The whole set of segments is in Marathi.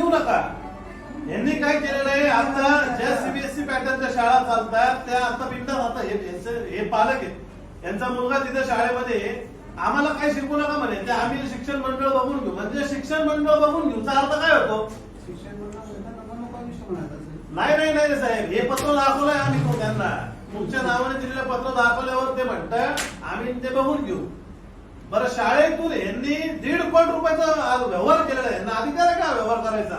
घेऊ नका। यांनी काय केलेलं आहे, आता ज्या सीबीएसई पॅटर्नच्या शाळा चालतात त्या आता बिंदास, आता हे पालक आहेत, यांचा मुलगा तिथे शाळेमध्ये आम्हाला काही शिकवू नका म्हणे, ते आम्ही शिक्षण मंडळ बघून घेऊ। म्हणजे शिक्षण मंडळ बघून घेऊचा अर्थ काय होतो? नाही नाही नाही साहेब, हे पत्र दाखवलंय आम्ही त्यांना, तुमच्या नावाने दिलेलं पत्र दाखवल्यावर ते म्हणतात आम्ही ते बघून घेऊ। बरं, शाळेतून यांनी 1.5 कोटी रुपयाचा व्यवहार केलेला आहे, यांना अधिकार आहे का व्यवहार करायचा?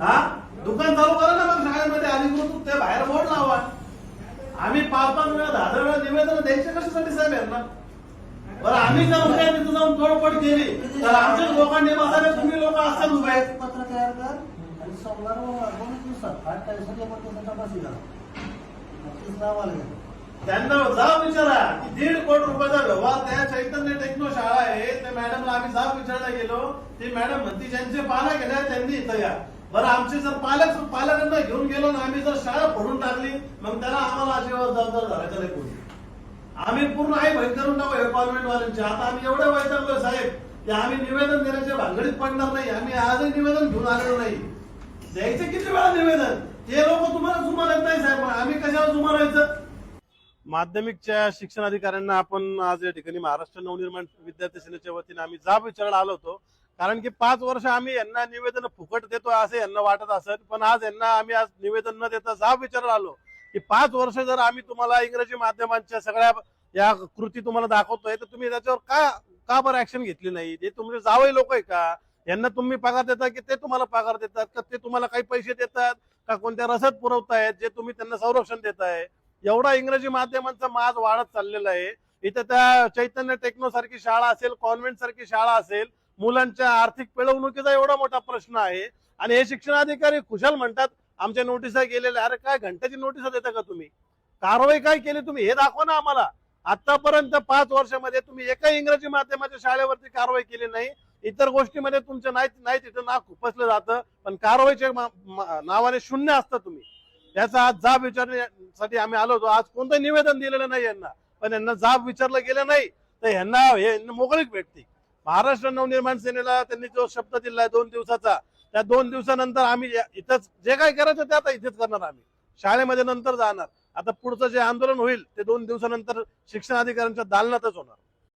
हा, दुकान चालू करा ना मग शाळेमध्ये अधिकृत, ते बाहेर बोर्ड लावा। आम्ही 5-5 वेळा 10 वेळा निवेदन द्यायचे कशासाठी साहेब यांना? बरं, आम्ही जर उद्या तिथं जाऊन तोडफोड केली तर आमच्या लोकांनी बघायला तुम्ही लोक असतात उभे पत्र तयार कर आणि सोमवार 2 दिवसात 28 त्यांना जाब विचारा की 1.5 कोटी रुपयाचा व्यवहार त्या चैतन्य टेक्नो शाळा आहे, त्या मॅडमला आम्ही जाब विचारायला गेलो, ती मॅडम म्हणती ज्यांचे पालक गेले त्यांनी इथं या। बरं, आमचे जर पालकांना घेऊन गेलो ना आम्ही, जर शाळा फोडून टाकली मग त्याला आम्हाला अजिबात जबाबदार धरायचं नाही कोणी। आम्ही पूर्ण आहे भय करून टाकू हे कॉन्व्हेंटवाल्यांचे। आता आम्ही एवढे वैतागलोय साहेब की आम्ही निवेदन देण्याच्या भानगडीत पडणार नाही। आम्ही आजही निवेदन घेऊन आलेलो नाही। द्यायचं किती वेळा निवेदन? ते लोक तुम्हाला जुमानत नाही साहेब, आम्ही कशाला जुमानायचं? माध्यमिकच्या शिक्षण अधिकाऱ्यांना आपण आज या ठिकाणी महाराष्ट्र नवनिर्माण विद्यार्थी सेनेच्या वतीने आम्ही जाब विचारायला आलो होतो, कारण की 5 वर्ष आम्ही यांना निवेदन फुकट देतो असं यांना वाटत असेल, पण आज यांना आम्ही आज निवेदन न देता जाब विचारायला आलो की 5 वर्ष जर आम्ही तुम्हाला इंग्रजी माध्यमांच्या सगळ्या या कृती तुम्हाला दाखवतोय तर तुम्ही त्याच्यावर का बरं ऍक्शन घेतली नाही? ते तुमचे जावई लोक आहे का? यांना तुम्ही पगार देता की ते तुम्हाला पगार देतात का? ते तुम्हाला काही पैसे देतात का? कोणत्या रसद पुरवतायत जे तुम्ही त्यांना संरक्षण देताय? एवढा इंग्रजी माध्यमांचा माज वाढत चाललेला आहे। इथं त्या चैतन्य टेक्नो सारखी शाळा असेल, कॉन्व्हेंट सारखी शाळा असेल, मुलांच्या आर्थिक पिळवणुकीचा एवढा मोठा प्रश्न आहे आणि हे शिक्षण अधिकारी खुशाल म्हणतात आमच्या नोटिसा गेलेल्या। अरे काय घंट्याची नोटिसा देता का तुम्ही? कारवाई काय केली तुम्ही हे दाखवा ना आम्हाला। आतापर्यंत 5 वर्षामध्ये तुम्ही एका इंग्रजी माध्यमाच्या शाळेवरती कारवाई केली नाही। इतर गोष्टीमध्ये तुमचं नाही तिथं नाक खुपसलं जातं, पण कारवाईच्या नावाने शून्य असतं तुम्ही। याचा आज जाब विचारण्यासाठी आम्ही आलो होतो। आज कोणतं निवेदन दिलेलं नाही यांना, पण यांना जाब विचारलं गेलं नाही तर यांना मोकळीक भेटते। महाराष्ट्र नवनिर्माण सेनेला त्यांनी जो शब्द दिलाय 2 दिवसाचा, त्या 2 दिवसानंतर आम्ही इथंच जे काय करायचं ते आता इथेच करणार। आम्ही शाळेमध्ये नंतर जाणार। आता पुढचं जे आंदोलन होईल ते 2 दिवसानंतर शिक्षण अधिकाऱ्यांच्या दालनातच होणार।